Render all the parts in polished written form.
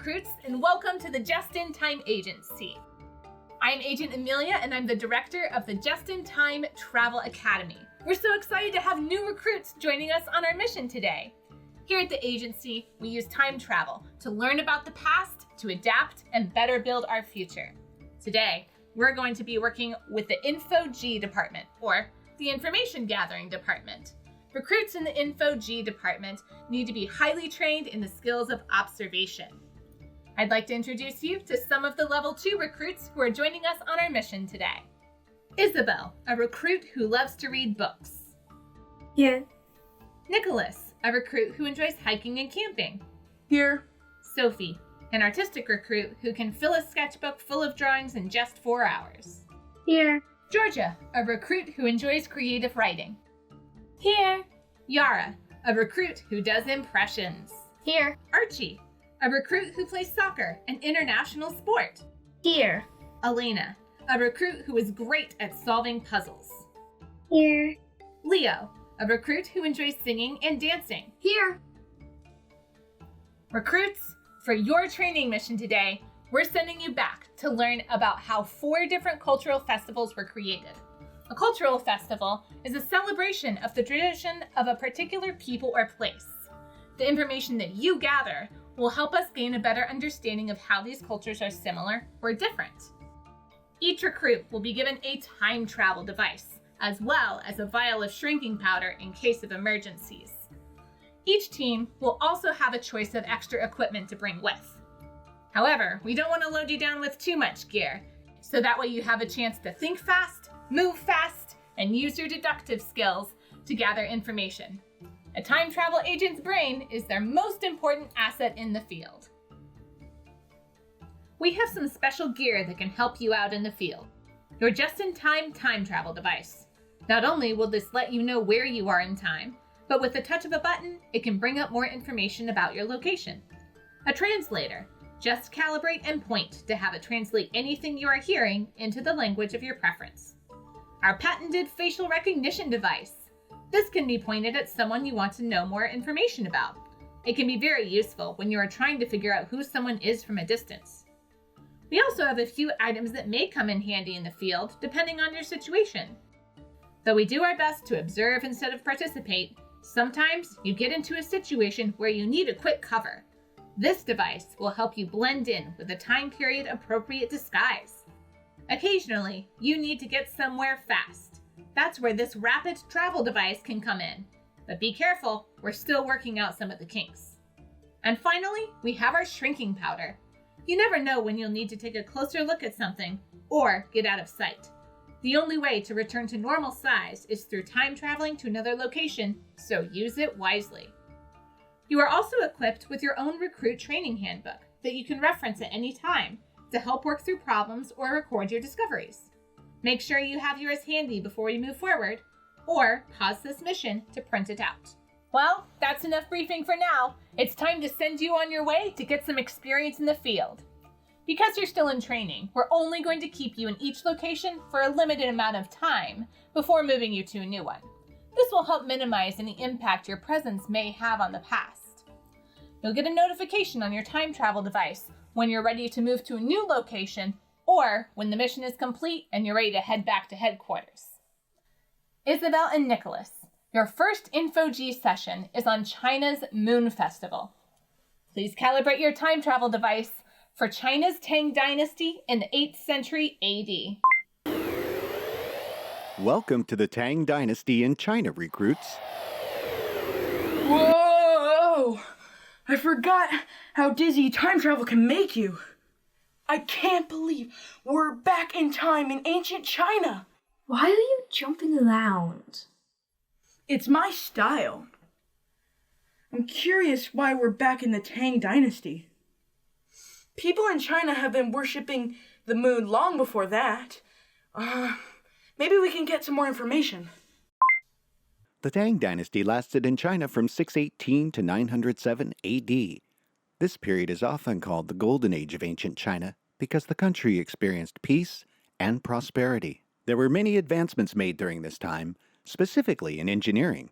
recruits, and welcome to the Just-in-Time Agency. I'm Agent Amelia, and I'm the director of the Just-in-Time Travel Academy. We're so excited to have new recruits joining us on our mission today. Here at the agency, we use time travel to learn about the past, to adapt, and better build our future. Today, we're going to be working with the Info G department, or the Information Gathering department. Recruits in the Info G department need to be highly trained in the skills of observation. I'd like to introduce you to some of the Level 2 recruits who are joining us on our mission today. Isabelle, a recruit who loves to read books. Here. Nicholas, a recruit who enjoys hiking and camping. Here. Sophie, an artistic recruit who can fill a sketchbook full of drawings in just 4 hours. Here. Georgia, a recruit who enjoys creative writing. Here. Yara, a recruit who does impressions. Here. Archie, a recruit who plays soccer, an international sport. Here. Elena, a recruit who is great at solving puzzles. Here. Leo, a recruit who enjoys singing and dancing. Here. Recruits, for your training mission today, we're sending you back to learn about how 4 different cultural festivals were created. A cultural festival is a celebration of the tradition of a particular people or place. The information that you gather will help us gain a better understanding of how these cultures are similar or different. Each recruit will be given a time travel device, as well as a vial of shrinking powder in case of emergencies. Each team will also have a choice of extra equipment to bring with. However, we don't want to load you down with too much gear, so that way you have a chance to think fast, move fast, and use your deductive skills to gather information. A time travel agent's brain is their most important asset in the field. We have some special gear that can help you out in the field. Your just-in-time time travel device. Not only will this let you know where you are in time, but with the touch of a button, it can bring up more information about your location. A translator. Just calibrate and point to have it translate anything you are hearing into the language of your preference. Our patented facial recognition device. This can be pointed at someone you want to know more information about. It can be very useful when you are trying to figure out who someone is from a distance. We also have a few items that may come in handy in the field, depending on your situation. Though we do our best to observe instead of participate, sometimes you get into a situation where you need a quick cover. This device will help you blend in with a time period appropriate disguise. Occasionally, you need to get somewhere fast. That's where this rapid travel device can come in. But be careful, we're still working out some of the kinks. And finally, we have our shrinking powder. You never know when you'll need to take a closer look at something or get out of sight. The only way to return to normal size is through time traveling to another location, so use it wisely. You are also equipped with your own recruit training handbook that you can reference at any time to help work through problems or record your discoveries. Make sure you have yours handy before you move forward, or pause this mission to print it out. Well, that's enough briefing for now. It's time to send you on your way to get some experience in the field. Because you're still in training, we're only going to keep you in each location for a limited amount of time before moving you to a new one. This will help minimize any impact your presence may have on the past. You'll get a notification on your time travel device when you're ready to move to a new location or when the mission is complete and you're ready to head back to headquarters. Isabelle and Nicholas, your first Info G session is on China's Moon Festival. Please calibrate your time travel device for China's Tang Dynasty in the 8th century AD. Welcome to the Tang Dynasty in China, recruits. Whoa! I forgot how dizzy time travel can make you. I can't believe we're back in time in ancient China. Why are you jumping around? It's my style. I'm curious why we're back in the Tang Dynasty. People in China have been worshipping the moon long before that. Maybe we can get some more information. The Tang Dynasty lasted in China from 618 to 907 AD. This period is often called the Golden Age of ancient China because the country experienced peace and prosperity. There were many advancements made during this time, specifically in engineering.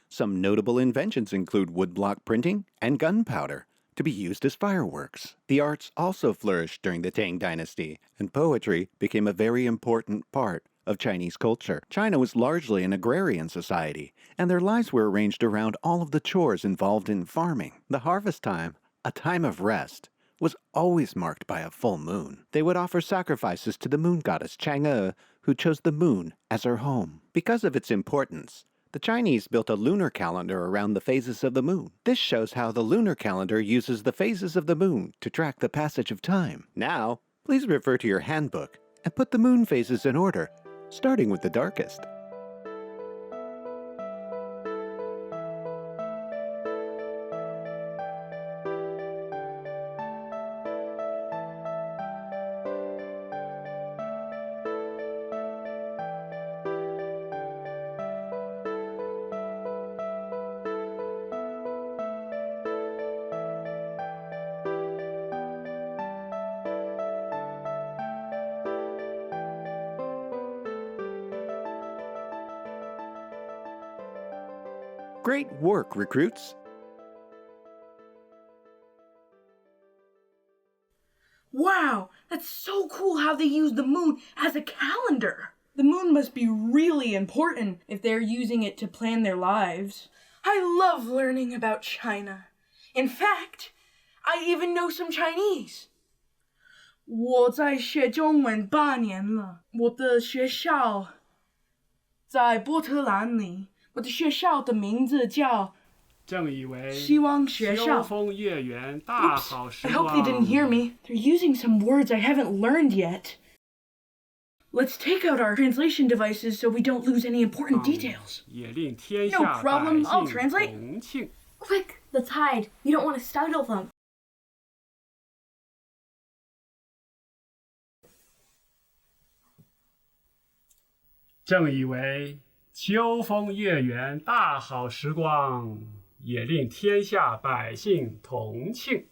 Some notable inventions include woodblock printing and gunpowder, to be used as fireworks. The arts also flourished during the Tang Dynasty, and poetry became a very important part of Chinese culture. China was largely an agrarian society, and their lives were arranged around all of the chores involved in farming. The harvest time, a time of rest, was always marked by a full moon. They would offer sacrifices to the moon goddess Chang'e, who chose the moon as her home. Because of its importance, the Chinese built a lunar calendar around the phases of the moon. This shows how the lunar calendar uses the phases of the moon to track the passage of time. Now, please refer to your handbook and put the moon phases in order, starting with the darkest. Great work, recruits! Wow, that's so cool how they use the moon as a calendar. The moon must be really important if they're using it to plan their lives. I love learning about China. In fact, I even know some Chinese. 我在学中文8年了，我的学校在波特兰里。我的学校的名字叫正以为希望学校。秋风月圆大好时 I 光。 hope they didn't hear me. They're using some words I haven't learned yet. Let's take out our translation devices so we don't lose any important details. 也令天 No 下 problem, 百 I'll 姓 translate. 同庆。 Quick, the tide. You don't want to startle them. 正以为秋风月圆大好时光，也令天下百姓同庆。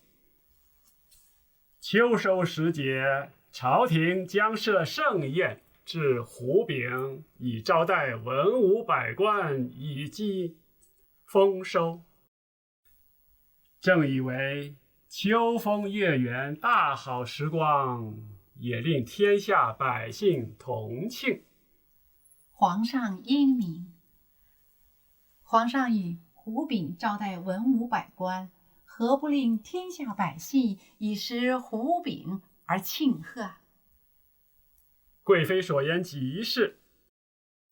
秋收时节，朝廷将设盛宴，置胡饼，以招待文武百官，以积丰收。正以为秋风月圆大好时光，也令天下百姓同庆。皇上英明，皇上以胡饼招待文武百官，何不令天下百姓以食胡饼而庆贺？贵妃所言极是，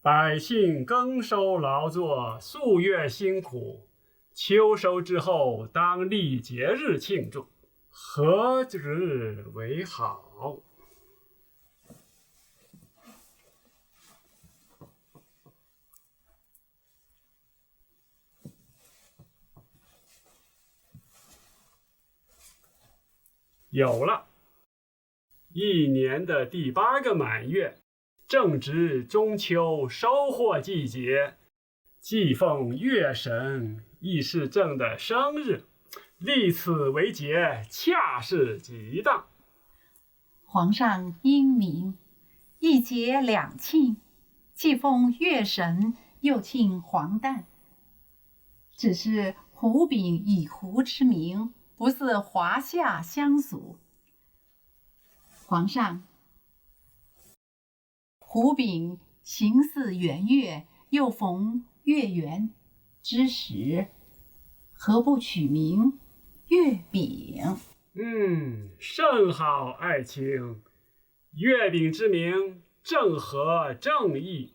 百姓耕收劳作，数月辛苦，秋收之后当立节日庆祝，何日为好？有了，1年的第8个满月，正值中秋收获季节，祭奉月神，亦是朕的生日，立此为节，恰是极当。皇上英明，一节两庆，既奉月神，又庆黄诞。只是胡饼以胡之名，不似华夏乡俗。皇上，胡饼形似圆月，又逢月圆之时，何不取名月饼？甚好，爱卿。月饼之名正合正义。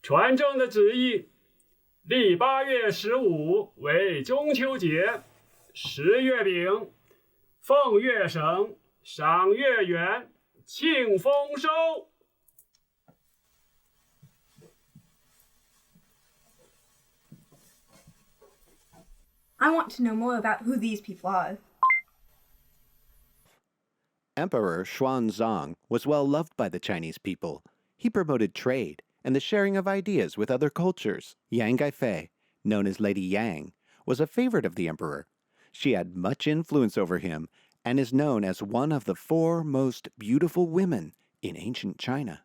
传朕的旨意，立8月15为中秋节，食月饼，奉月神，赏月圆，庆丰收。I want to know more about who these people are. Emperor Xuanzang was well loved by the Chinese people. He promoted trade and the sharing of ideas with other cultures. Yang Gaifei, known as Lady Yang, was a favorite of the emperor. She had much influence over him and is known as one of the 4 most beautiful women in ancient China.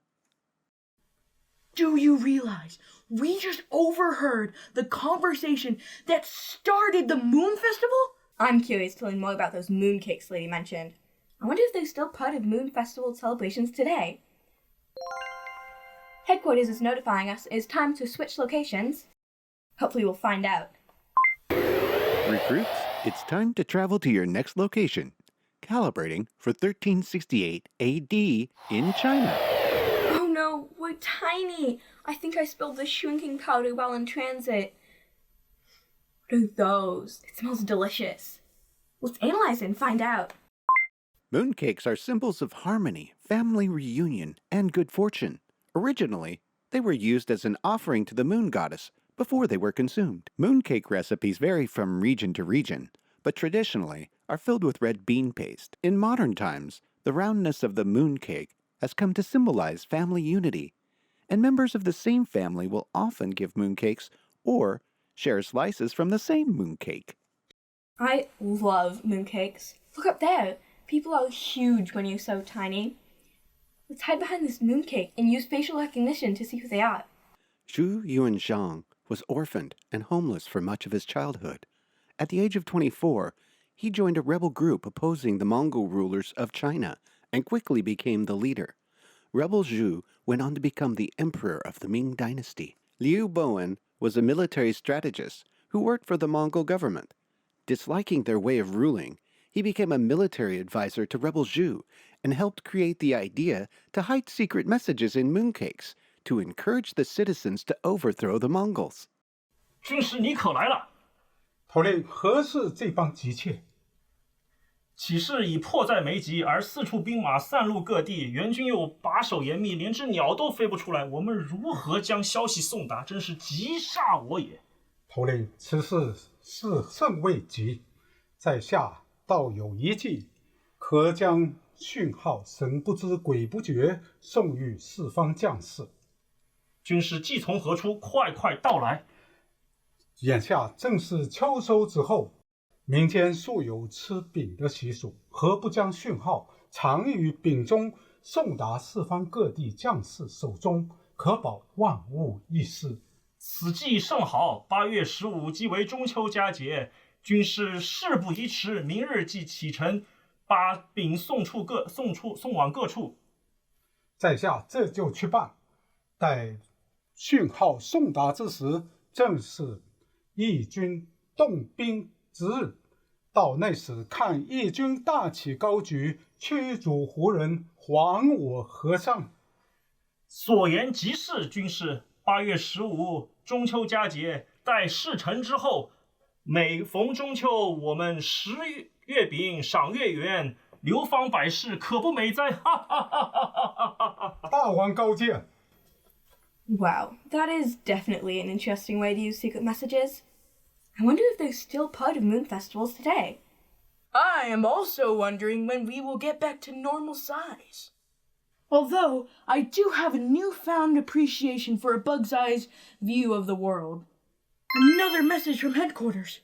Do you realize we just overheard the conversation that started the Moon Festival? I'm curious to learn more about those mooncakes Lady mentioned. I wonder if they're still part of Moon Festival celebrations today. Headquarters is notifying us it's time to switch locations. Hopefully we'll find out. Recruits, it's time to travel to your next location. Calibrating for 1368 AD in China. Oh no, we're tiny! I think I spilled the shrinking powder while in transit. What are those? It smells delicious. Let's analyze it and find out. Mooncakes are symbols of harmony, family reunion, and good fortune. Originally, they were used as an offering to the moon goddess before they were consumed. Mooncake recipes vary from region to region, but traditionally are filled with red bean paste. In modern times, the roundness of the mooncake has come to symbolize family unity, and members of the same family will often give mooncakes or share slices from the same mooncake. I love mooncakes. Look up there. People are huge when you're so tiny. Let's hide behind this mooncake and use facial recognition to see who they are. YUANZHANG was orphaned and homeless for much of his childhood. At the age of 24, he joined a rebel group opposing the Mongol rulers of China and quickly became the leader. Rebel Zhu went on to become the emperor of the Ming dynasty. Liu Bowen was a military strategist who worked for the Mongol government. Disliking their way of ruling, he became a military advisor to Rebel Zhu and helped create the idea to hide secret messages in mooncakes to encourage the citizens to overthrow the Mongols. 军师你可来了，头领何事这般急切？起事已迫在眉睫，而四处兵马散落各地，援军又把守严密，连只鸟都飞不出来。我们如何将消息送达？真是急煞我也。头领，此事甚未急，在下倒有一计，可将讯号神不知鬼不觉送与四方将士。军师计从何出？快到来！眼下正是秋收之后，民间素有吃饼的习俗，何不将讯号藏于饼中，送达四方各地将士手中，可保万无一失。此计甚好。8月15即为中秋佳节，军师事不宜迟，明日即启程，把饼送往各处。在下这就去办。待讯号送达之时，正是义军动兵之日，到那时看义军大旗高举，驱逐胡人，还我河上。所言极是，军师。8月15中秋佳节，待事成之后，每逢中秋，我们食月饼，赏月圆，流芳百世，可不美哉？哈哈哈哈哈哈！大王高见。Wow, that is definitely an interesting way to use secret messages. I wonder if they're still part of moon festivals today. I am also wondering when we will get back to normal size. Although, I do have a newfound appreciation for a bug's eye's view of the world. Another message from headquarters.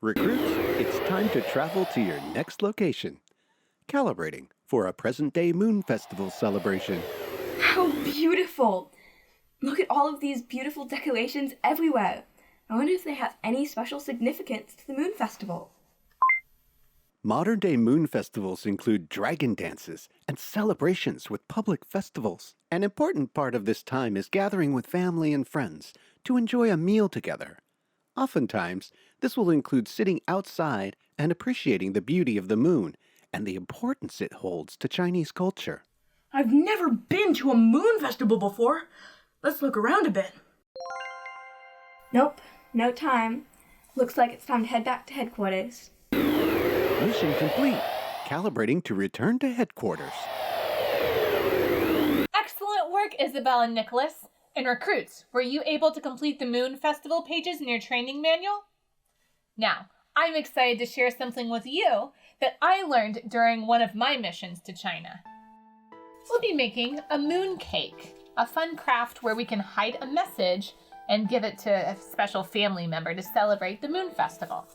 Recruits, it's time to travel to your next location. Calibrating for a present-day Moon Festival celebration. How beautiful! Look at all of these beautiful decorations everywhere. I wonder if they have any special significance to the Moon Festival. Modern-day moon festivals include dragon dances and celebrations with public festivals. An important part of this time is gathering with family and friends to enjoy a meal together. Oftentimes, this will include sitting outside and appreciating the beauty of the moon and the importance it holds to Chinese culture. I've never been to a moon festival before. Let's look around a bit. Nope, no time. Looks like it's time to head back to headquarters. Mission complete. Calibrating to return to headquarters. Excellent work, Isabelle and Nicholas. And recruits, were you able to complete the Moon Festival pages in your training manual? Now, I'm excited to share something with you that I learned during one of my missions to China. We'll be making a moon cake, a fun craft where we can hide a message and give it to a special family member to celebrate the Moon Festival.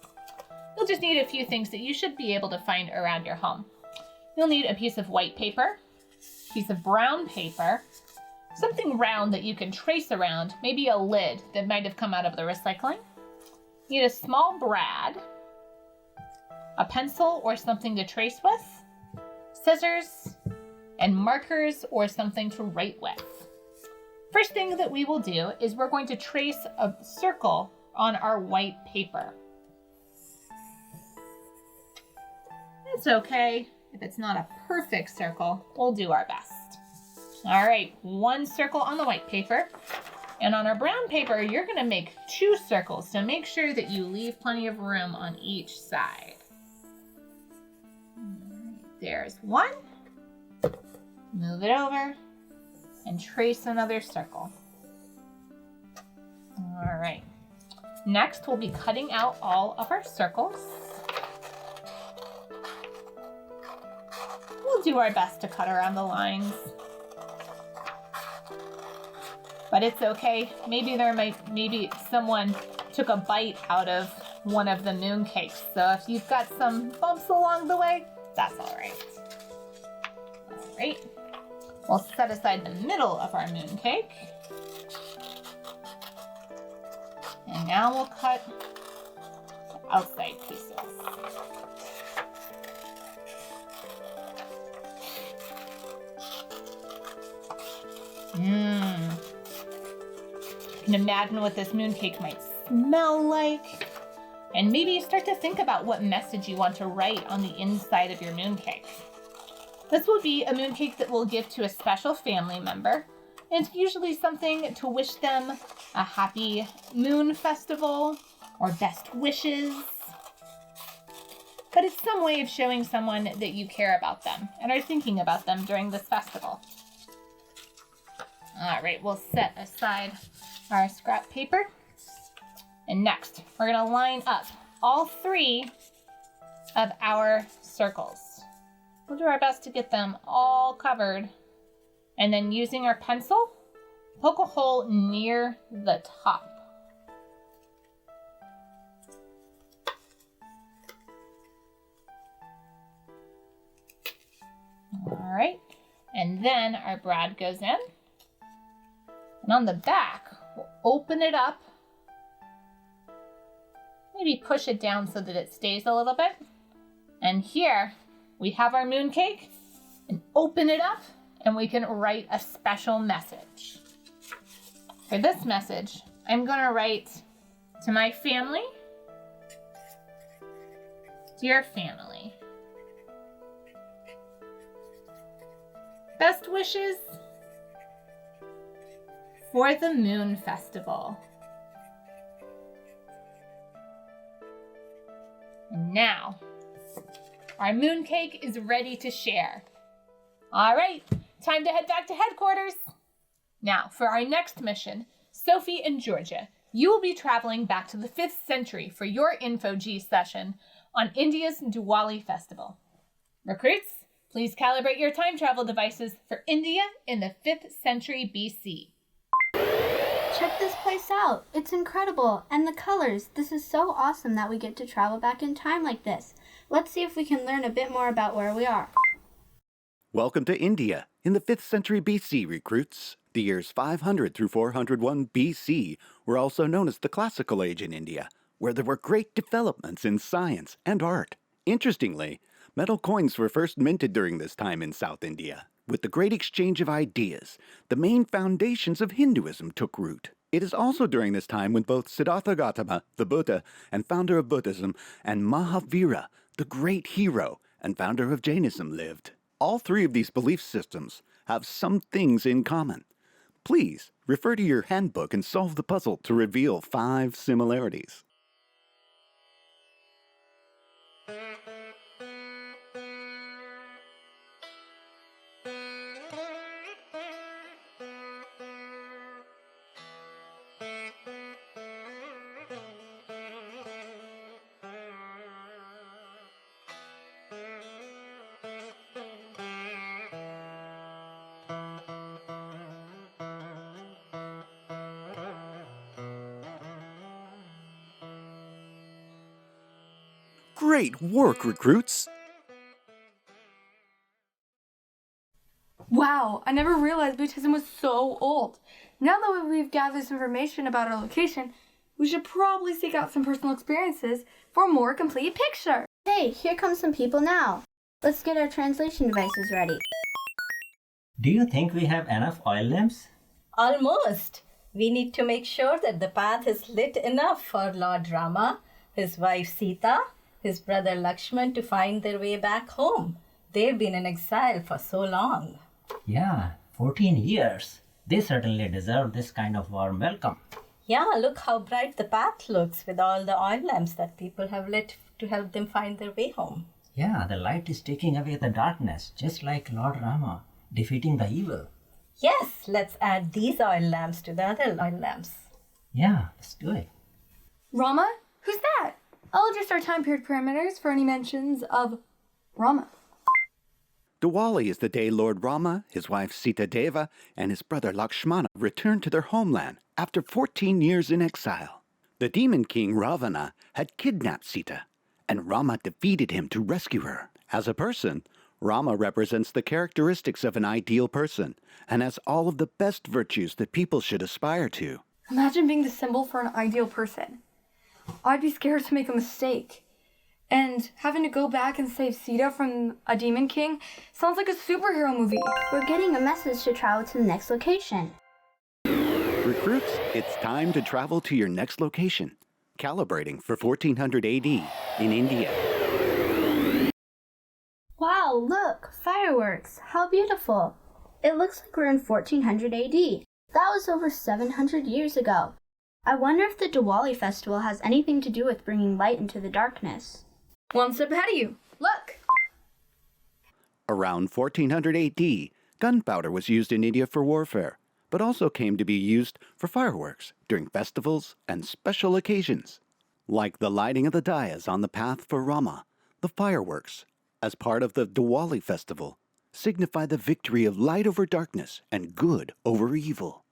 You'll just need a few things that you should be able to find around your home. You'll need a piece of white paper, a piece of brown paper, something round that you can trace around, maybe a lid that might have come out of the recycling. You need a small brad, a pencil or something to trace with, scissors, and markers or something to write with. First thing that we will do is we're going to trace a circle on our white paper. It's okay if it's not a perfect circle, we'll do our best. All right, one circle on the white paper. And on our brown paper, you're gonna make 2 circles, so make sure that you leave plenty of room on each side. All right, there's one. Move it over and trace another circle. All right, next we'll be cutting out all of our circles. We'll do our best to cut around the lines. But it's okay. Maybe someone took a bite out of one of the mooncakes. So if you've got some bumps along the way, that's all right. All right. We'll set aside the middle of our mooncake. And now we'll cut the outside pieces. You can imagine what this mooncake might smell like. And maybe you start to think about what message you want to write on the inside of your mooncake. This will be a mooncake that we'll give to a special family member. It's usually something to wish them a happy moon festival or best wishes. But it's some way of showing someone that you care about them and are thinking about them during this festival. All right, we'll set aside our scrap paper. And next, we're gonna line up all 3 of our circles. We'll do our best to get them all covered. And then using our pencil, poke a hole near the top. All right, and then our brad goes in. And on the back, we'll open it up. Maybe push it down so that it stays a little bit. And here we have our mooncake. And open it up and we can write a special message. For this message, I'm going to write to my family. Dear family. Best wishes for the Moon Festival. And now, our mooncake is ready to share. All right, time to head back to headquarters. Now, for our next mission, Sophie and Georgia, you will be traveling back to the 5th century for your Info-G session on India's Diwali Festival. Recruits, please calibrate your time travel devices for India in the 5th century BC. Check this place out. It's incredible. And the colors. This is so awesome that we get to travel back in time like this. Let's see if we can learn a bit more about where we are. Welcome to India in the 5th century BC, recruits. The years 500 through 401 BC were also known as the Classical Age in India, where there were great developments in science and art. Interestingly, metal coins were first minted during this time in South India. With the great exchange of ideas, the main foundations of Hinduism took root. It is also during this time when both Siddhartha Gautama, the Buddha and founder of Buddhism, and Mahavira, the great hero and founder of Jainism, lived. All 3 of these belief systems have some things in common. Please refer to your handbook and solve the puzzle to reveal 5 similarities. Great work, recruits! Wow, I never realized Buddhism was so old. Now that we've gathered this information about our location, we should probably seek out some personal experiences for a more complete picture. Hey, here come some people now. Let's get our translation devices ready. Do you think we have enough oil lamps? Almost. We need to make sure that the path is lit enough for Lord Rama, his wife Sita, his brother Lakshman to find their way back home. They've been in exile for so long. Yeah, 14 years. They certainly deserve this kind of warm welcome. Yeah, look how bright the path looks with all the oil lamps that people have lit to help them find their way home. Yeah, the light is taking away the darkness, just like Lord Rama, defeating the evil. Yes, let's add these oil lamps to the other oil lamps. Yeah, let's do it. Rama? Who's that? I'll adjust our time period parameters for any mentions of Rama. Diwali is the day Lord Rama, his wife Sita Deva, and his brother Lakshmana returned to their homeland after 14 years in exile. The demon king Ravana had kidnapped Sita, and Rama defeated him to rescue her. As a person, Rama represents the characteristics of an ideal person and has all of the best virtues that people should aspire to. Imagine being the symbol for an ideal person. I'd be scared to make a mistake. And having to go back and save Sita from a demon king sounds like a superhero movie. We're getting a message to travel to the next location. Recruits, it's time to travel to your next location. Calibrating for 1400 AD in India. Wow, look! Fireworks! How beautiful! It looks like we're in 1400 AD. That was over 700 years ago. I wonder if the Diwali festival has anything to do with bringing light into the darkness. One step ahead of you. Look! Around 1400 AD, gunpowder was used in India for warfare, but also came to be used for fireworks during festivals and special occasions. Like the lighting of the diyas on the path for Rama, the fireworks, as part of the Diwali festival, signify the victory of light over darkness and good over evil.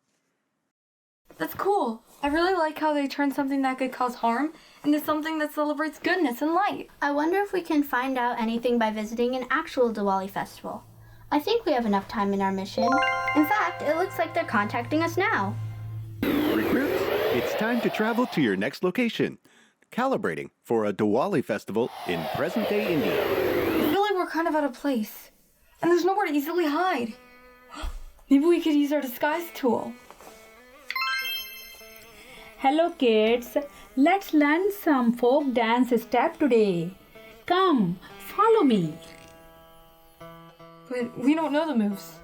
That's cool. I really like how they turn something that could cause harm into something that celebrates goodness and light. I wonder if we can find out anything by visiting an actual Diwali festival. I think we have enough time in our mission. In fact, it looks like they're contacting us now. Recruits, it's time to travel to your next location. Calibrating for a Diwali festival in present-day India. I feel like we're kind of out of place. And there's nowhere to easily hide. Maybe we could use our disguise tool. Hello kids, let's learn some folk dance step today. Come, follow me. But we don't know the moves.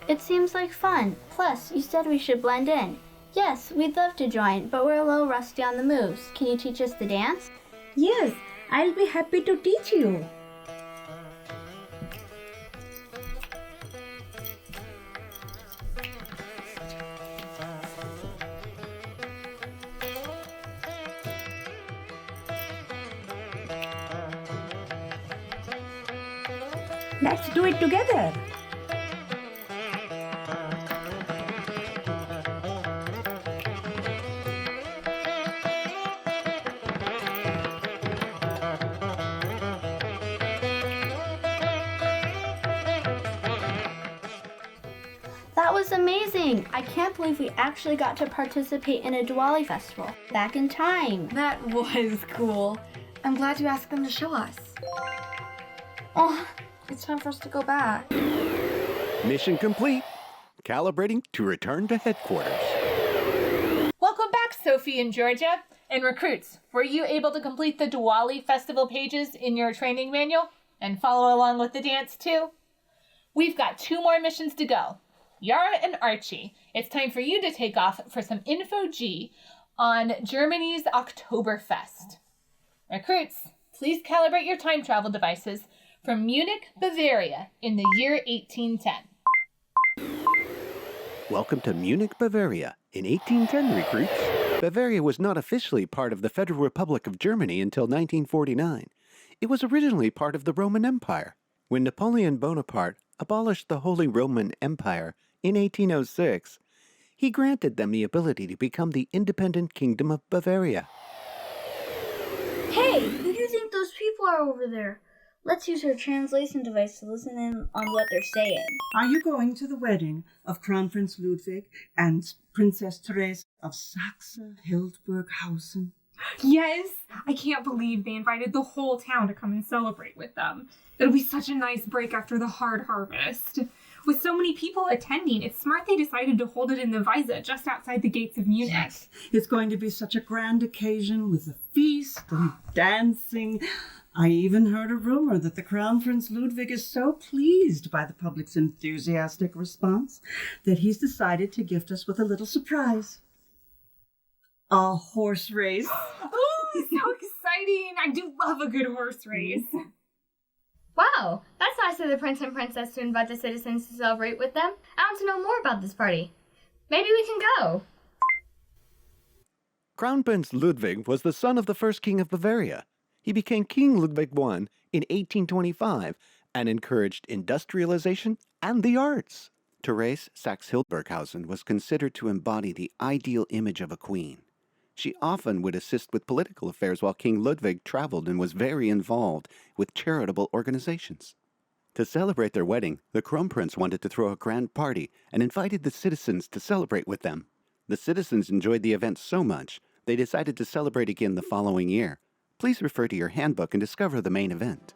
It seems like fun. Plus, you said we should blend in. Yes, we'd love to join, but we're a little rusty on the moves. Can you teach us the dance? Yes, I'll be happy to teach you. Let's do it together. That was amazing! I can't believe we actually got to participate in a Diwali festival. Back in time. That was cool. I'm glad you asked them to show us. Oh, it's time for us to go back. Mission complete. Calibrating to return to headquarters. Welcome back, Sophie and Georgia. And recruits, were you able to complete the Diwali festival pages in your training manual and follow along with the dance too? We've got 2 more missions to go. Yara and Archie, it's time for you to take off for some Info G on Germany's Oktoberfest. Recruits, please calibrate your time travel devices from Munich, Bavaria in the year 1810. Welcome to Munich, Bavaria. In 1810, recruits, Bavaria was not officially part of the Federal Republic of Germany until 1949. It was originally part of the Roman Empire. When Napoleon Bonaparte abolished the Holy Roman Empire in 1806, he granted them the ability to become the independent Kingdom of Bavaria. Hey, who do you think those people are over there? Let's use our translation device to listen in on what they're saying. Are you going to the wedding of Crown Prince Ludwig and Princess Therese of Saxe-Hildburghausen? Yes, I can't believe they invited the whole town to come and celebrate with them. It'll be such a nice break after the hard harvest. With so many people attending, it's smart they decided to hold it in the Weisse just outside the gates of Munich. Yes, it's going to be such a grand occasion with a feast and dancing. I even heard a rumor that the Crown Prince Ludwig is so pleased by the public's enthusiastic response that he's decided to gift us with a little surprise. A horse race. Oh, so exciting! I do love a good horse race. Wow, that's nice of the Prince and Princess to invite the citizens to celebrate with them. I want to know more about this party. Maybe we can go. Crown Prince Ludwig was the son of the first king of Bavaria. He became King Ludwig I in 1825 and encouraged industrialization and the arts. Therese Saxe-Hildburghausen was considered to embody the ideal image of a queen. She often would assist with political affairs while King Ludwig traveled and was very involved with charitable organizations. To celebrate their wedding, the Crown Prince wanted to throw a grand party and invited the citizens to celebrate with them. The citizens enjoyed the event so much, they decided to celebrate again the following year. Please refer to your handbook and discover the main event.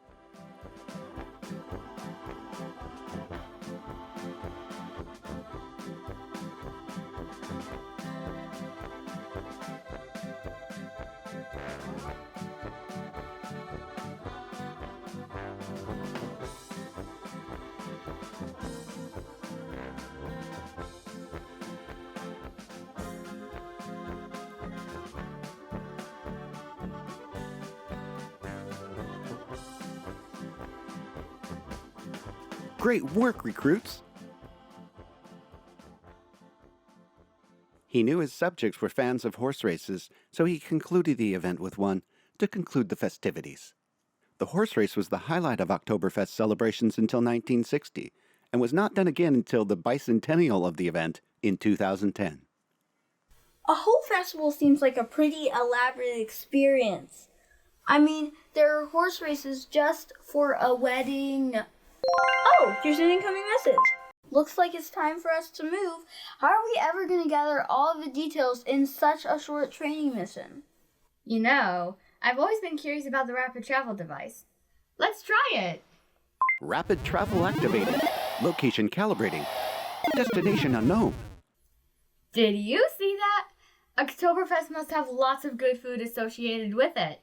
Great work, recruits! He knew his subjects were fans of horse races, so he concluded the event with one to conclude the festivities. The horse race was the highlight of Oktoberfest celebrations until 1960, and was not done again until the bicentennial of the event in 2010. A whole festival seems like a pretty elaborate experience. I mean, there are horse races just for a wedding. Oh, here's an incoming message. Looks like it's time for us to move. How are we ever going to gather all of the details in such a short training mission? You know, I've always been curious about the rapid travel device. Let's try it. Rapid travel activated. Location calibrating. Destination unknown. Did you see that? Oktoberfest must have lots of good food associated with it.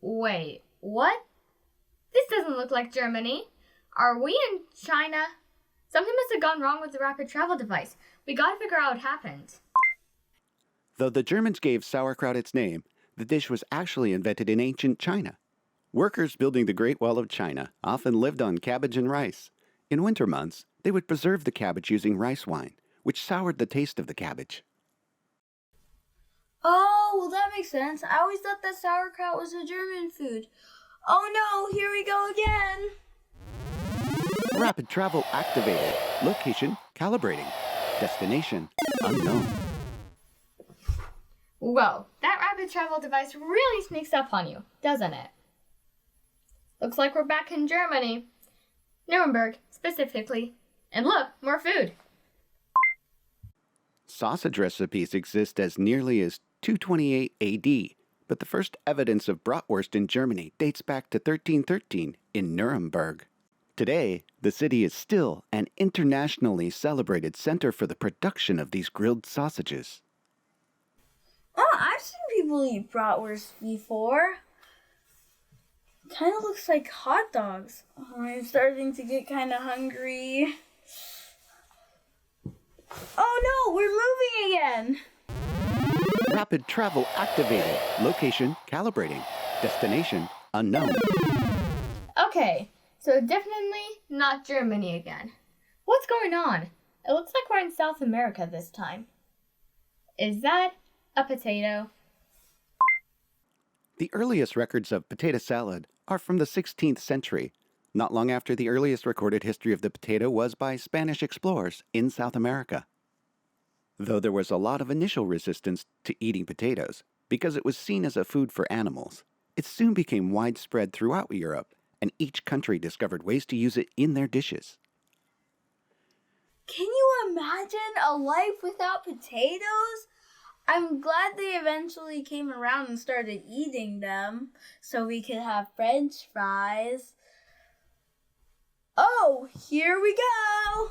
Wait, what? This doesn't look like Germany. Are we in China? Something must have gone wrong with the rapid travel device. We gotta figure out what happened. Though the Germans gave sauerkraut its name, the dish was actually invented in ancient China. Workers building the Great Wall of China often lived on cabbage and rice. In winter months, they would preserve the cabbage using rice wine, which soured the taste of the cabbage. Oh, well that makes sense. I always thought that sauerkraut was a German food. Oh no, here we go again. Rapid travel activated. Location calibrating. Destination unknown. Whoa, that rapid travel device really sneaks up on you, doesn't it? Looks like we're back in Germany. Nuremberg, specifically. And look, more food. Sausage recipes exist as nearly as 228 AD, but the first evidence of bratwurst in Germany dates back to 1313 in Nuremberg. Today, the city is still an internationally celebrated center for the production of these grilled sausages. Oh, I've seen people eat bratwurst before. Kind of looks like hot dogs. Oh, I'm starting to get kind of hungry. Oh no, we're moving again. Rapid travel activated. Location calibrating. Destination unknown. Okay, so definitely not Germany again. What's going on? It looks like we're in South America this time. Is that a potato? The earliest records of potato salad are from the 16th century. Not long after the earliest recorded history of the potato was by Spanish explorers in South America. Though there was a lot of initial resistance to eating potatoes because it was seen as a food for animals, it soon became widespread throughout Europe, and each country discovered ways to use it in their dishes. Can you imagine a life without potatoes? I'm glad they eventually came around and started eating them so we could have French fries. Oh, here we go!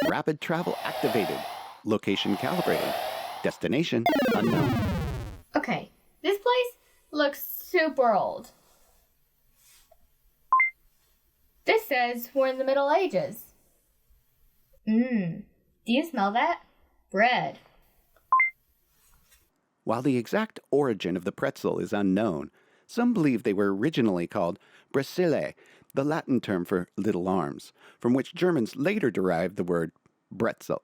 Rapid travel activated. Location calibrated. Destination unknown. Okay, this place looks super old. This says we're in the Middle Ages. Do you smell that? Bread. While the exact origin of the pretzel is unknown, some believe they were originally called Brätzle, the Latin term for little arms, from which Germans later derived the word Bretzel.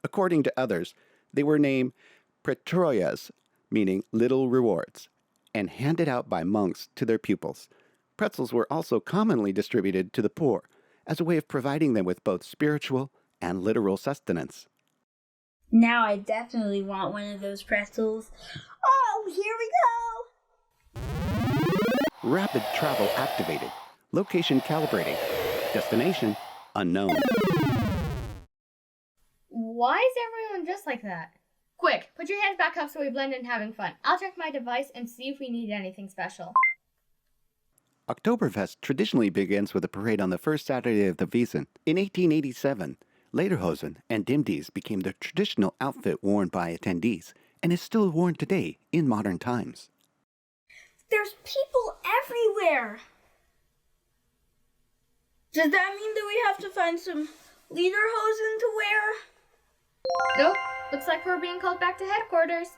According to others, they were named Pretroyas, meaning little rewards, and handed out by monks to their pupils. Pretzels were also commonly distributed to the poor, as a way of providing them with both spiritual and literal sustenance. Now I definitely want one of those pretzels. Oh, here we go! Rapid travel activated. Location calibrating. Destination unknown. Why is everyone just like that? Quick, put your hands back up so we blend in having fun. I'll check my device and see if we need anything special. Oktoberfest traditionally begins with a parade on the first Saturday of the Wiesen. In 1887, lederhosen and dimdies became the traditional outfit worn by attendees and is still worn today in modern times. There's people everywhere! Does that mean that we have to find some lederhosen to wear? Nope, looks like we're being called back to headquarters.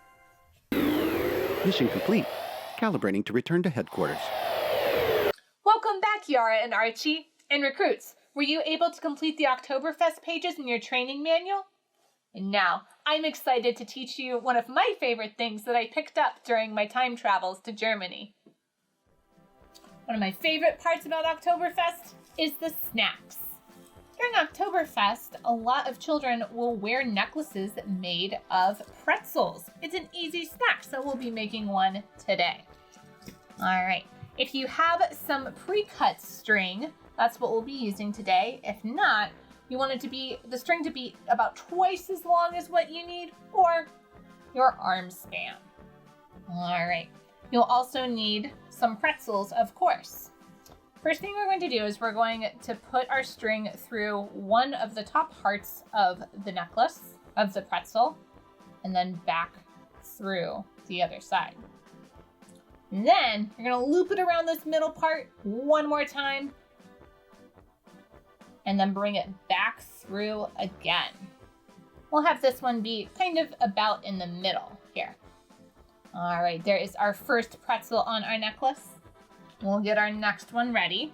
Mission complete. Calibrating to return to headquarters. Welcome back, Yara and Archie. And recruits, were you able to complete the Oktoberfest pages in your training manual? And now, I'm excited to teach you one of my favorite things that I picked up during my time travels to Germany. One of my favorite parts about Oktoberfest is the snacks. During Oktoberfest, a lot of children will wear necklaces made of pretzels. It's an easy snack, so we'll be making one today. All right. If you have some pre-cut string, that's what we'll be using today. If not, you want the string to be about twice as long as what you need, or your arm span. All right. You'll also need some pretzels, of course. First thing we're going to do is we're going to put our string through one of the top parts of the necklace, of the pretzel, and then back through the other side. And then you're going to loop it around this middle part one more time, and then bring it back through again. We'll have this one be kind of about in the middle here. All right, there is our first pretzel on our necklace. We'll get our next one ready.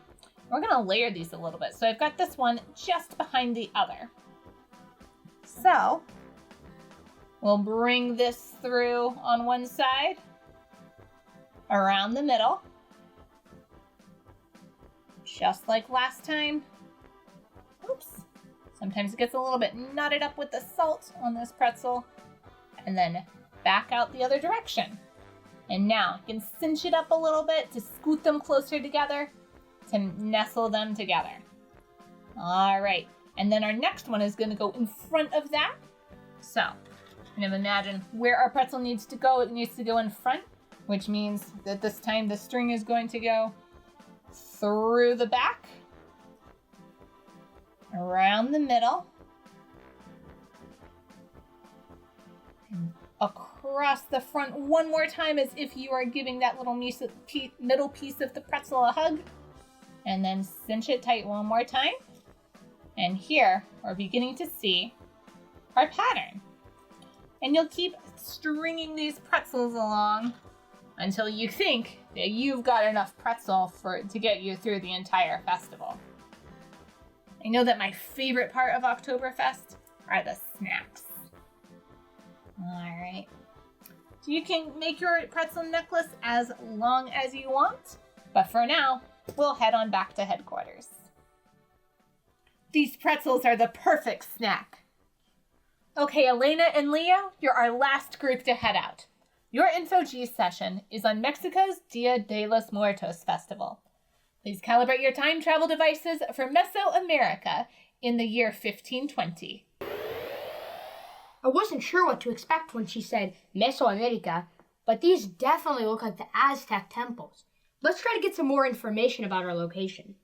We're gonna layer these a little bit. So I've got this one just behind the other. So we'll bring this through on one side, around the middle, just like last time. Oops. Sometimes it gets a little bit knotted up with the salt on this pretzel, and then back out the other direction. And now you can cinch it up a little bit to scoot them closer together, to nestle them together. All right, and then our next one is going to go in front of that. So kind of imagine where our pretzel needs to go. It needs to go in front, which means that this time the string is going to go through the back, around the middle, across the front one more time as if you are giving that little middle piece of the pretzel a hug, and then cinch it tight one more time. And here we're beginning to see our pattern. And you'll keep stringing these pretzels along until you think that you've got enough pretzel to get you through the entire festival. I know that my favorite part of Oktoberfest are the snacks. All right. So you can make your pretzel necklace as long as you want, but for now, we'll head on back to headquarters. These pretzels are the perfect snack. Okay, Elena and Leo, you're our last group to head out. Your Info G session is on Mexico's Dia de los Muertos festival. Please calibrate your time travel devices for Mesoamerica in the year 1520. I wasn't sure what to expect when she said Mesoamerica, but these definitely look like the Aztec temples. Let's try to get some more information about our location.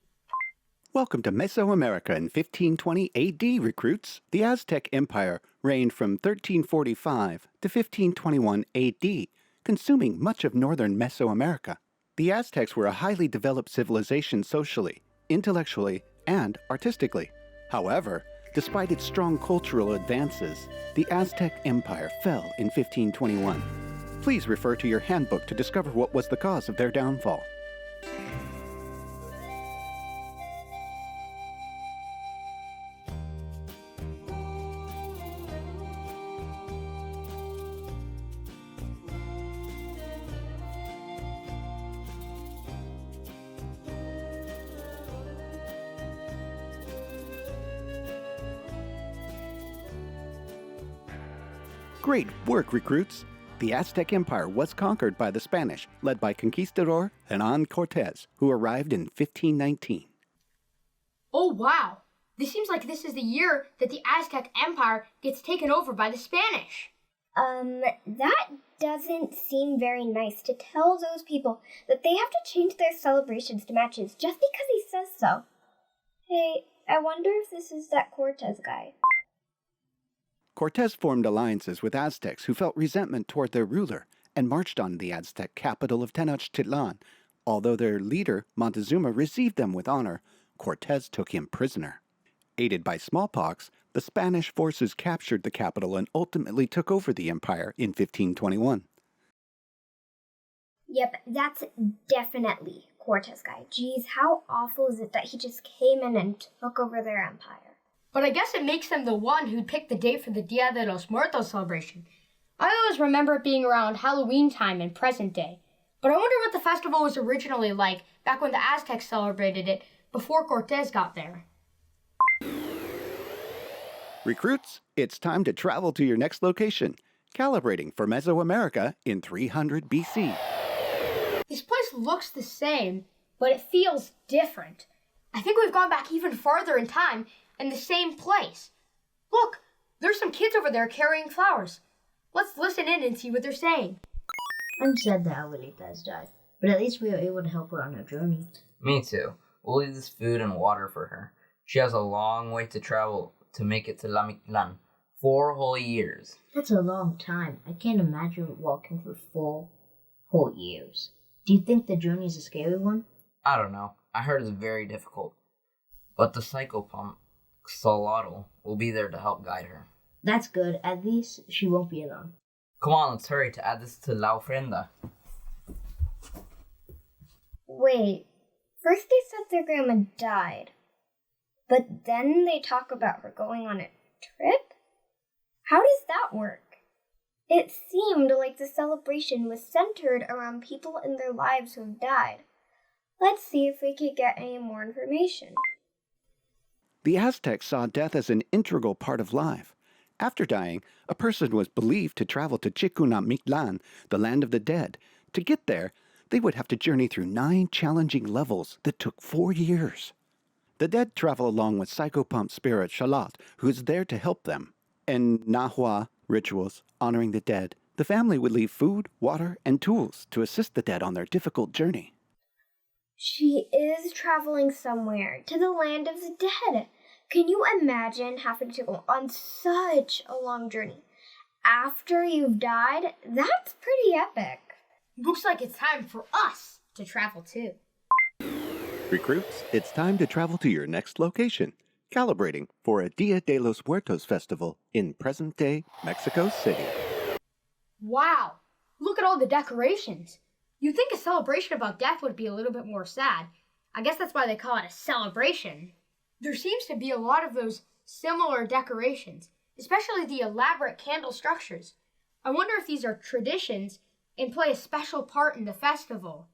Welcome to Mesoamerica in 1520 AD, recruits. The Aztec Empire reigned from 1345 to 1521 AD, consuming much of northern Mesoamerica. The Aztecs were a highly developed civilization socially, intellectually, and artistically. However, despite its strong cultural advances, the Aztec Empire fell in 1521. Please refer to your handbook to discover what was the cause of their downfall. Great work, recruits! The Aztec Empire was conquered by the Spanish, led by conquistador Hernán Cortés, who arrived in 1519. Oh, wow! This seems like this is the year that the Aztec Empire gets taken over by the Spanish. That doesn't seem very nice to tell those people that they have to change their celebrations to match his just because he says so. Hey, I wonder if this is that Cortés guy. Cortés formed alliances with Aztecs who felt resentment toward their ruler and marched on the Aztec capital of Tenochtitlan. Although their leader, Montezuma, received them with honor, Cortés took him prisoner. Aided by smallpox, the Spanish forces captured the capital and ultimately took over the empire in 1521. Yep, that's definitely Cortés guy. Geez, how awful is it that he just came in and took over their empire? But I guess it makes them the one who picked the date for the Dia de los Muertos celebration. I always remember it being around Halloween time in present day. But I wonder what the festival was originally like back when the Aztecs celebrated it before Cortés got there. Recruits, it's time to travel to your next location, calibrating for Mesoamerica in 300 BC. This place looks the same, but it feels different. I think we've gone back even farther in time in the same place. Look, there's some kids over there carrying flowers. Let's listen in and see what they're saying. I'm sad that Abuelita has died, but at least we were able to help her on her journey. Me too. We'll leave this food and water for her. She has a long way to travel to make it to La Mictlan. 4 whole years. That's a long time. I can't imagine walking for 4 whole years. Do you think the journey is a scary one? I don't know. I heard it's very difficult. But the psychopomp, Solotl, will be there to help guide her. That's good. At least she won't be alone. Come on, let's hurry to add this to La Ofrenda. Wait, first they said their grandma died, but then they talk about her going on a trip? How does that work? It seemed like the celebration was centered around people in their lives who have died. Let's see if we could get any more information. The Aztecs saw death as an integral part of life. After dying, a person was believed to travel to Chikunamictlan, the land of the dead. To get there, they would have to journey through 9 challenging levels that took 4 years. The dead travel along with psychopomp spirit Shalat, who is there to help them. In Nahua rituals honoring the dead, the family would leave food, water, and tools to assist the dead on their difficult journey. She is traveling somewhere, to the land of the dead. Can you imagine having to go on such a long journey after you've died? That's pretty epic. Looks like it's time for us to travel too. Recruits, it's time to travel to your next location, calibrating for a Dia de los Muertos festival in present-day Mexico City. Wow, look at all the decorations. You'd think a celebration about death would be a little bit more sad. I guess that's why they call it a celebration. There seems to be a lot of those similar decorations, especially the elaborate candle structures. I wonder if these are traditions and play a special part in the festival.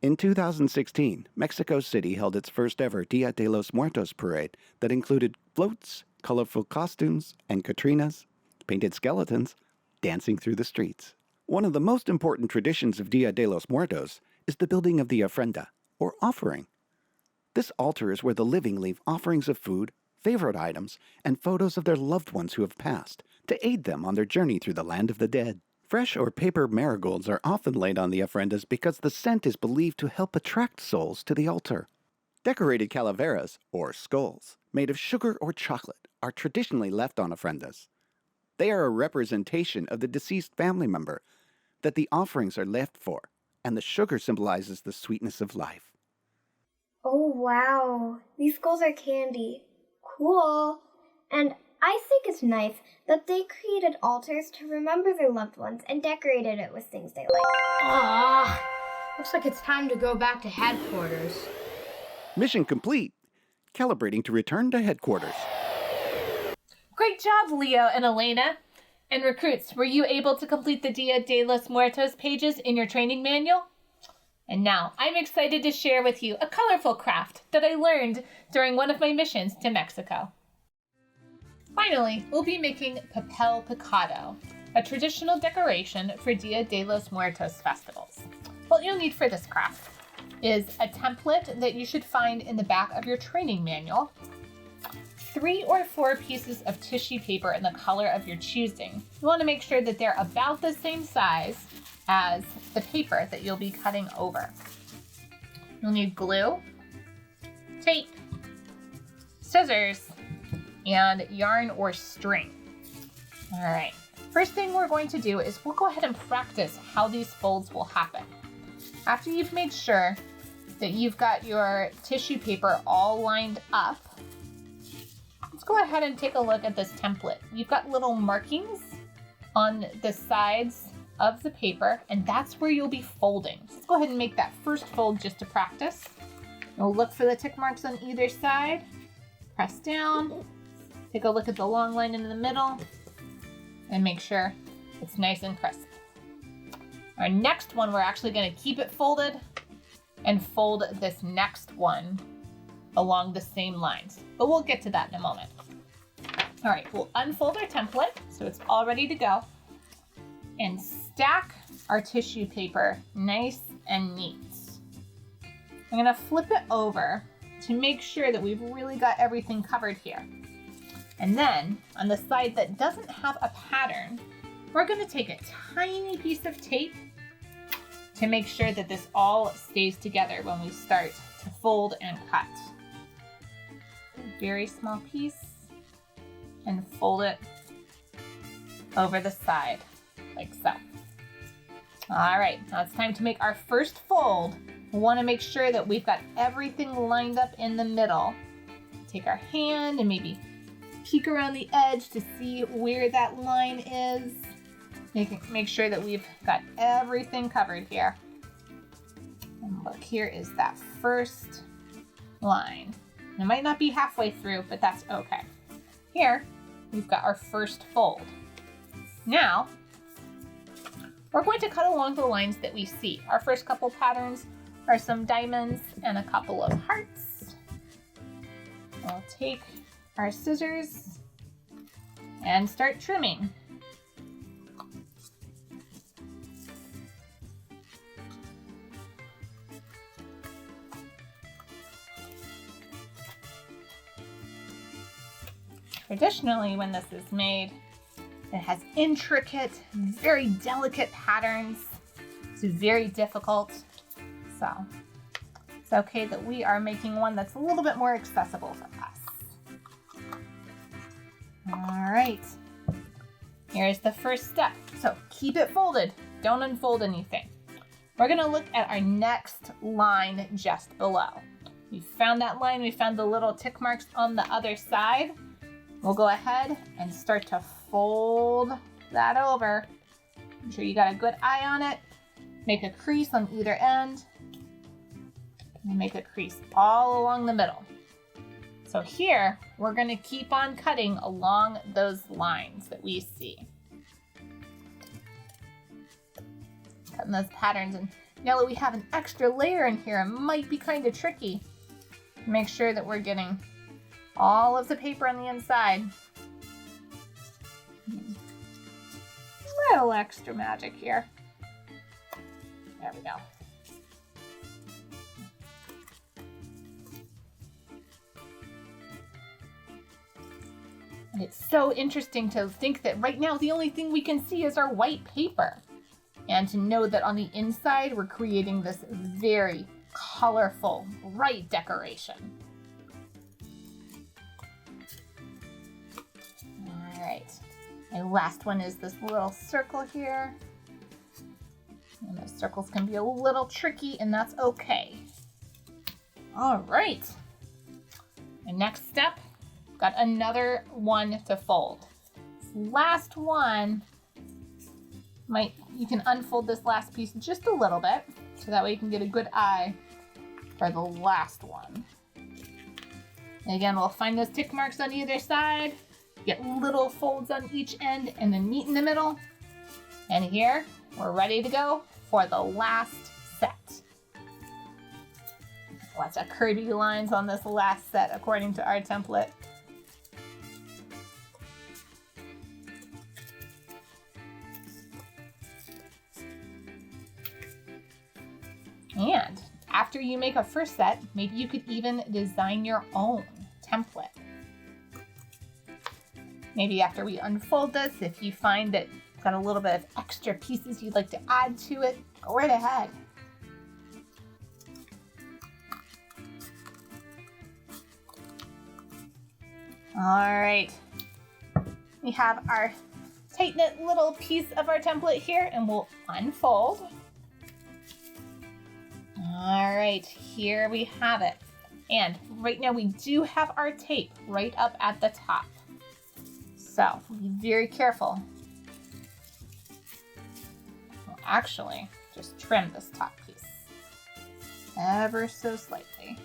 In 2016, Mexico City held its first ever Dia de los Muertos parade that included floats, colorful costumes, and Catrinas, painted skeletons, dancing through the streets. One of the most important traditions of Dia de los Muertos is the building of the ofrenda, or offering. This altar is where the living leave offerings of food, favorite items, and photos of their loved ones who have passed to aid them on their journey through the land of the dead. Fresh or paper marigolds are often laid on the ofrendas because the scent is believed to help attract souls to the altar. Decorated calaveras, or skulls, made of sugar or chocolate, are traditionally left on ofrendas. They are a representation of the deceased family member that the offerings are left for, and the sugar symbolizes the sweetness of life. Oh wow, these skulls are candy. Cool. And I think it's nice that they created altars to remember their loved ones and decorated it with things they like. Ah, looks like it's time to go back to headquarters. Mission complete. Calibrating to return to headquarters. Great job, Leo and Elena. And recruits, were you able to complete the Dia de los Muertos pages in your training manual? And now, I'm excited to share with you a colorful craft that I learned during one of my missions to Mexico. Finally, we'll be making papel picado, a traditional decoration for Dia de los Muertos festivals. What you'll need for this craft is a template that you should find in the back of your training manual, 3 or 4 pieces of tissue paper in the color of your choosing. You want to make sure that they're about the same size as the paper that you'll be cutting over. You'll need glue, tape, scissors, and yarn or string. All right, first thing we're going to do is we'll go ahead and practice how these folds will happen. After you've made sure that you've got your tissue paper all lined up, let's go ahead and take a look at this template. You've got little markings on the sides of the paper, and that's where you'll be folding. Let's go ahead and make that first fold just to practice. We'll look for the tick marks on either side, press down, take a look at the long line in the middle, and make sure it's nice and crisp. Our next one, we're actually going to keep it folded and fold this next one along the same lines, but we'll get to that in a moment. All right, we'll unfold our template so it's all ready to go and stack our tissue paper nice and neat. I'm gonna flip it over to make sure that we've really got everything covered here. And then on the side that doesn't have a pattern, we're gonna take a tiny piece of tape to make sure that this all stays together when we start to fold and cut. A very small piece and fold it over the side like so. All right, now it's time to make our first fold. We want to make sure that we've got everything lined up in the middle. Take our hand and maybe peek around the edge to see where that line is. Make sure that we've got everything covered here. And look, here is that first line. It might not be halfway through, but that's okay. Here, we've got our first fold. Now, we're going to cut along the lines that we see. Our first couple patterns are some diamonds and a couple of hearts. We'll take our scissors and start trimming. Traditionally, when this is made, it has intricate, very delicate patterns. It's very difficult. So it's okay that we are making one that's a little bit more accessible for us. All right, here's the first step. So keep it folded, don't unfold anything. We're gonna look at our next line just below. We found that line, we found the little tick marks on the other side. We'll go ahead and start to fold that over. Make sure you got a good eye on it. Make a crease on either end. And make a crease all along the middle. So here, we're gonna keep on cutting along those lines that we see. Cutting those patterns, and now that we have an extra layer in here, it might be kind of tricky. Make sure that we're getting all of the paper on the inside. A little extra magic here. There we go. It's so interesting to think that right now the only thing we can see is our white paper. And to know that on the inside we're creating this very colorful, bright decoration. All right. My last one is this little circle here. And those circles can be a little tricky, and that's okay. All right. My next step, got another one to fold. This last one, you can unfold this last piece just a little bit, so that way you can get a good eye for the last one. And again, we'll find those tick marks on either side, get little folds on each end, and then meet in the middle. And here, we're ready to go for the last set. Lots of curvy lines on this last set according to our template. And after you make a first set, maybe you could even design your own template. Maybe after we unfold this, if you find that you've got a little bit of extra pieces you'd like to add to it, go right ahead. All right, we have our tight-knit little piece of our template here, and we'll unfold. All right, here we have it. And right now we do have our tape right up at the top. So be very careful. Well, actually, just trim this top piece ever so slightly.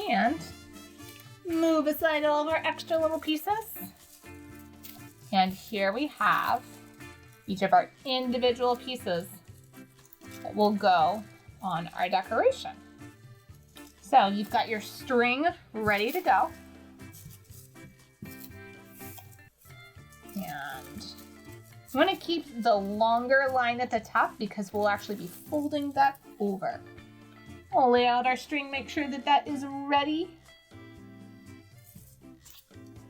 And move aside all of our extra little pieces. And here we have each of our individual pieces that will go on our decoration. So you've got your string ready to go. And you want to keep the longer line at the top because we'll actually be folding that over. We'll lay out our string, make sure that that is ready.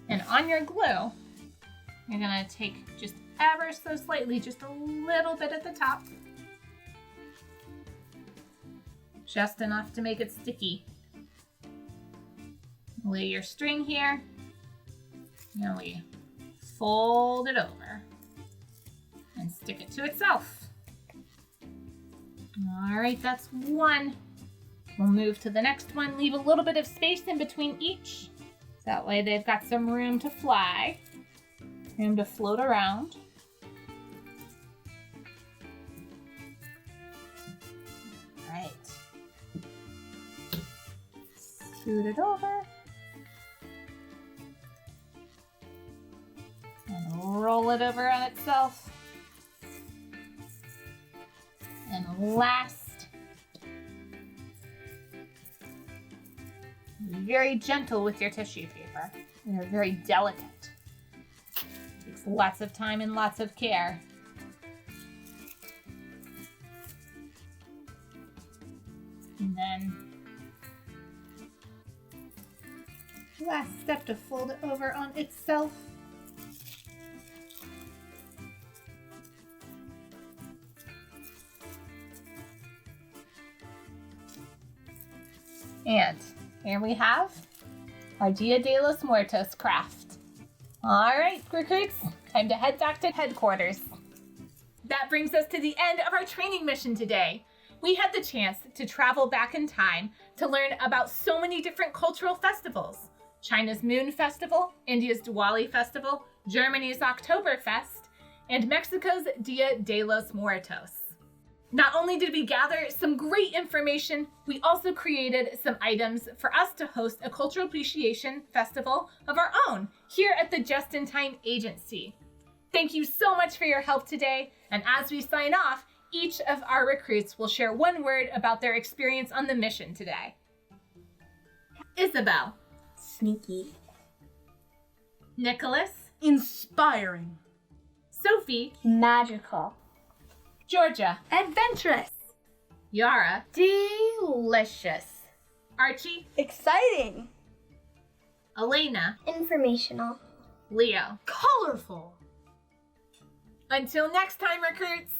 And on your glue, you're gonna take just ever so slightly, just a little bit at the top. Just enough to make it sticky. Lay your string here, and we fold it over and stick it to itself. All right, that's one. We'll move to the next one, leave a little bit of space in between each. That way they've got some room to fly, room to float around. All right. Scoot it over. And roll it over on itself. And last, be very gentle with your tissue paper. They're very delicate. Takes lots of time and lots of care. And then last step to fold it over on itself. And here we have our Dia de los Muertos craft. All right, recruits, time to head back to headquarters. That brings us to the end of our training mission today. We had the chance to travel back in time to learn about so many different cultural festivals. China's Moon Festival, India's Diwali Festival, Germany's Oktoberfest, and Mexico's Dia de los Muertos. Not only did we gather some great information, we also created some items for us to host a cultural appreciation festival of our own here at the Just in Time Agency. Thank you so much for your help today, and as we sign off, each of our recruits will share one word about their experience on the mission today. Isabelle. Sneaky. Nicholas. Inspiring. Sophie. Magical. Georgia. Adventurous. Yara. Delicious. Archie. Exciting. Elena. Informational. Leo. Colorful. Until next time, recruits.